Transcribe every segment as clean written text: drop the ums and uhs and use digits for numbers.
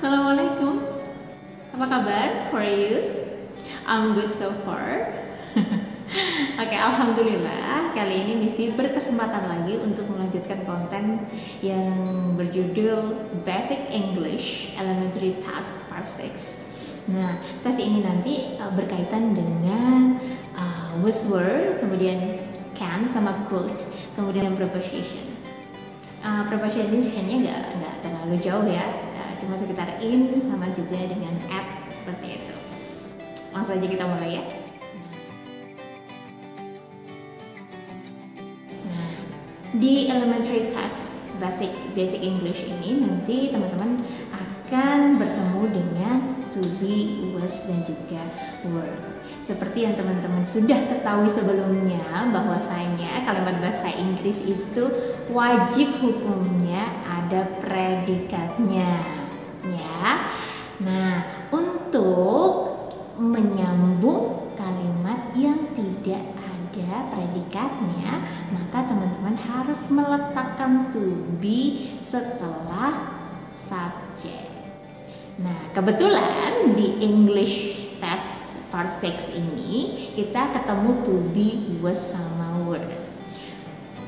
Assalamualaikum. Apa kabar? How are you? I'm good so far. Oke, alhamdulillah kali ini Missy berkesempatan lagi untuk melanjutkan konten yang berjudul Basic English Elementary Task Part 6. Nah, tes ini nanti berkaitan dengan was were, kemudian can sama could, kemudian preposition. Preposition ini kayaknya nggak terlalu jauh ya, cuma sekitar in sama juga dengan at, seperti itu. Langsung aja kita mulai ya. Nah, di elementary task basic English ini nanti teman-teman akan bertemu dengan to be, was, dan juga were. Seperti yang teman-teman sudah ketahui sebelumnya, bahwasanya kalimat bahasa Inggris itu wajib hukumnya ada predikatnya, ya. Nah, untuk menyambung kalimat yang tidak ada predikatnya, maka teman-teman harus meletakkan to be setelah subjek. Nah, kebetulan di English test part 6 ini kita ketemu to be, was, sama were.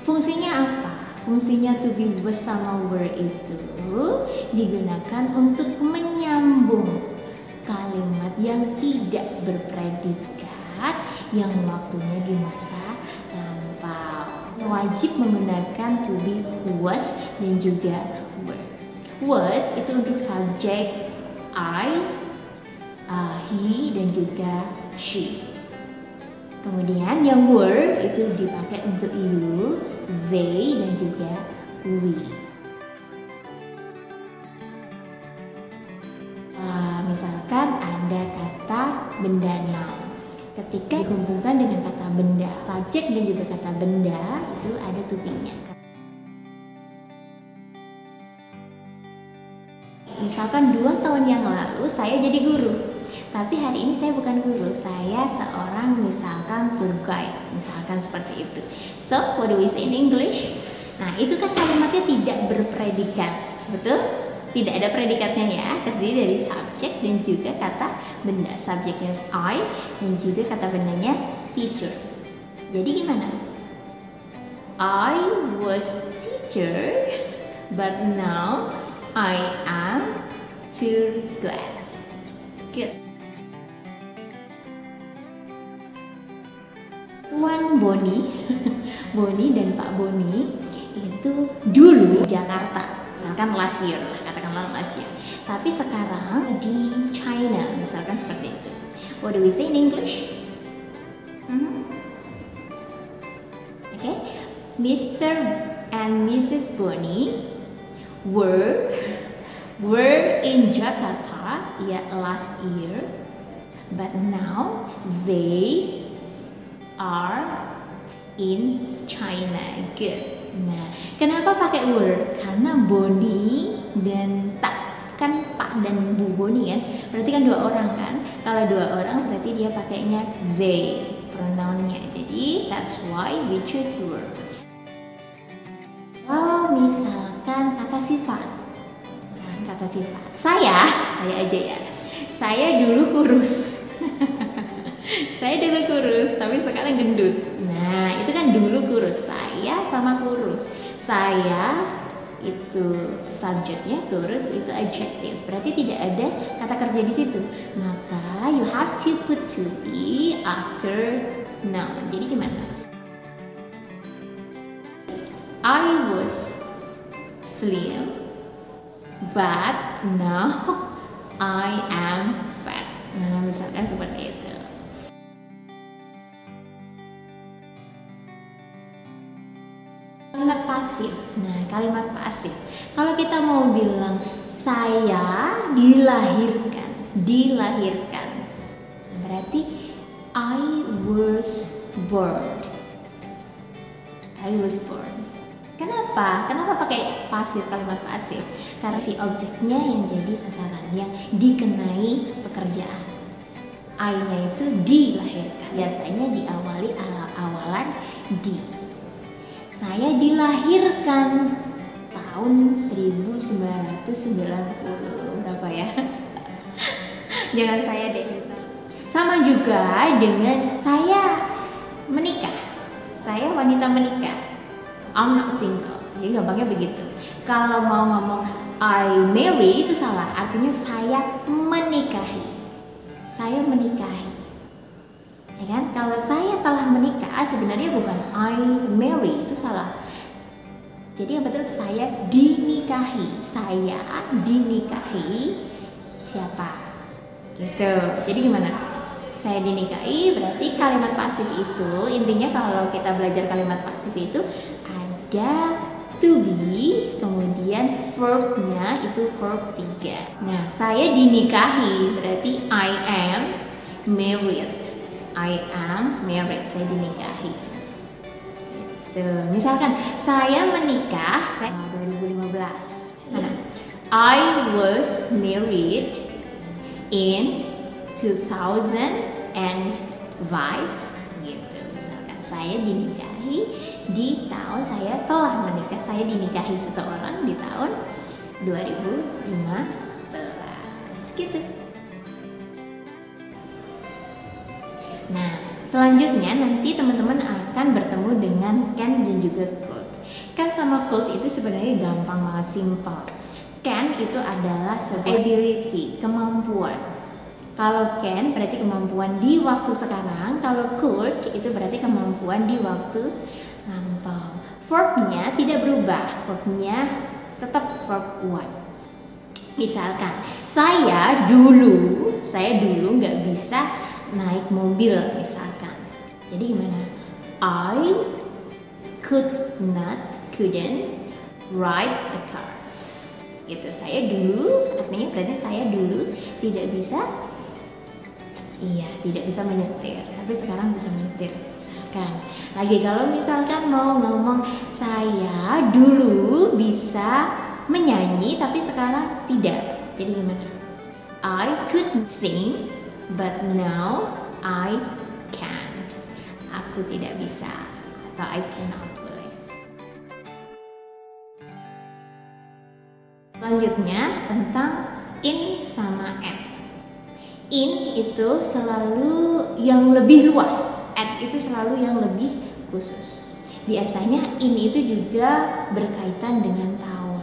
Fungsinya apa? Fungsinya to be, was, sama were itu digunakan untuk menyambung kalimat yang tidak berpredikat yang waktunya di masa lampau. Wajib menggunakan to be, was, dan juga were. Was itu untuk subjek I, he, dan juga she. Kemudian yang were itu dipakai untuk you, they, dan juga we. Misalkan ada kata benda noun, ketika dihubungkan dengan kata benda, subjek dan juga kata benda itu ada to be-nya. Misalkan 2 tahun yang lalu saya jadi guru, tapi hari ini saya bukan guru, saya seorang misalkan tour guide, misalkan seperti itu. So, what do we say in English? Nah, itu kan kalimatnya tidak berpredikat, betul? Tidak ada predikatnya ya, terdiri dari subjek dan juga kata benda. Subjeknya I dan juga kata bendanya teacher. Jadi gimana? I was teacher, but now I am tour guide. Good. Tuan Boni, Boni dan Pak Boni itu dulu di Jakarta, misalkan last year, katakanlah last year. Tapi sekarang di China, misalkan seperti itu. What do we say in English? Okay, Mr. and Mrs. Boni were in Jakarta last year, but now they are in China. Good. Nah, kenapa pakai were? Karena Boni dan kan Pak dan Bu Boni kan, berarti kan 2 orang kan. Kalau 2 orang berarti dia pakainya they pronounnya. Jadi that's why we choose were. Kalau misalkan kata sifat, saya aja ya. Saya dulu kurus. Saya dulu kurus, tapi sekarang gendut. Nah, itu kan dulu kurus. Saya sama kurus. Saya itu subjeknya, kurus itu adjective. Berarti tidak ada kata kerja di situ. Maka you have to put to be after noun. Jadi gimana? I was slim, but now I am fat. Nah, misalkan seperti itu. Kalimat pasif. Nah, kalimat pasif. Kalau kita mau bilang saya dilahirkan, berarti I was born. Kenapa? Kenapa pakai pasif, kalimat pasif? Karena si objeknya yang jadi sasarannya dikenai pekerjaan. I-nya itu dilahirkan. Biasanya diawali awalan di. Saya dilahirkan tahun 1990 berapa ya? Jangan saya deh. Sama juga dengan saya menikah. Saya wanita menikah. I'm not single. Jadi gampangnya begitu. Kalau mau ngomong I marry itu salah. Artinya saya menikahi. Saya menikahi. Ya kan? Kalau saya telah menikah sebenarnya bukan I marry, itu salah. Jadi yang betul saya dinikahi. Saya dinikahi siapa? Gitu. Jadi gimana? Saya dinikahi berarti kalimat pasif itu intinya kalau kita belajar kalimat pasif itu ada to be, kemudian verbnya itu verb 3. Nah, saya dinikahi berarti I am married. I am married, saya dinikahi. Tuh, misalkan saya menikah 2015. I was married in 2005 gitu. Misalkan saya dinikahi di tahun, saya telah menikah, saya dinikahi seseorang di tahun 2015 gitu. Nah, selanjutnya nanti teman-teman akan bertemu dengan can dan juga could. Can sama could itu sebenarnya gampang banget, simple. Can itu adalah sebuah ability, kemampuan. Kalau can berarti kemampuan di waktu sekarang, kalau could itu berarti kemampuan di waktu lampau. Verbnya tidak berubah, verbnya tetap verb 1. Misalkan saya dulu nggak bisa naik mobil misalkan. Jadi gimana? I couldn't ride a car. Gitu. Saya dulu artinya berarti saya dulu tidak bisa menyetir, tapi sekarang bisa menyetir. Misalkan lagi kalau misalkan mau ngomong saya dulu bisa menyanyi tapi sekarang tidak. Jadi gimana? I could sing but now I can't. Aku tidak bisa atau I cannot boleh. Selanjutnya tentang in sama at. In itu selalu yang lebih luas, at itu selalu yang lebih khusus. Biasanya in itu juga berkaitan dengan tahun.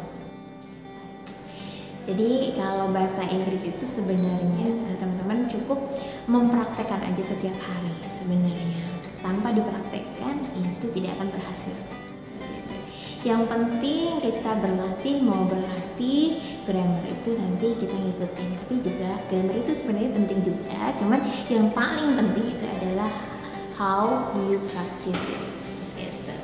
Jadi kalau bahasa Inggris itu sebenarnya teman-teman cukup mempraktekkan aja setiap hari sebenarnya. Tanpa dipraktekkan itu tidak akan berhasil. Yang penting kita mau berlatih grammar itu nanti kita ngikutin. Tapi juga grammar itu sebenarnya penting juga. Cuman yang paling penting itu adalah how you practice it. Gitu.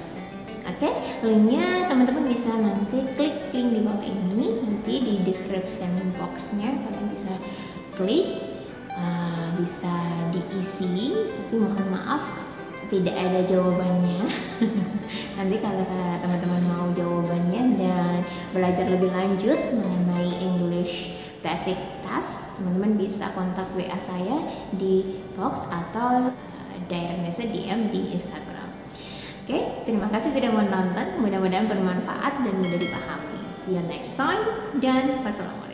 Oke, linknya teman-teman bisa nanti klik link di bawah ini. Nanti di description boxnya kalian bisa klik, bisa diisi. Tapi mohon maaf tidak ada jawabannya. Nanti kalau teman-teman mau jawabannya dan belajar lebih lanjut mengenai English Basic Task, teman-teman bisa kontak WA saya di box atau direct message DM di Instagram. Oke, terima kasih sudah menonton. Mudah-mudahan bermanfaat dan mudah dipahami. See you next time dan wassalamualaikum.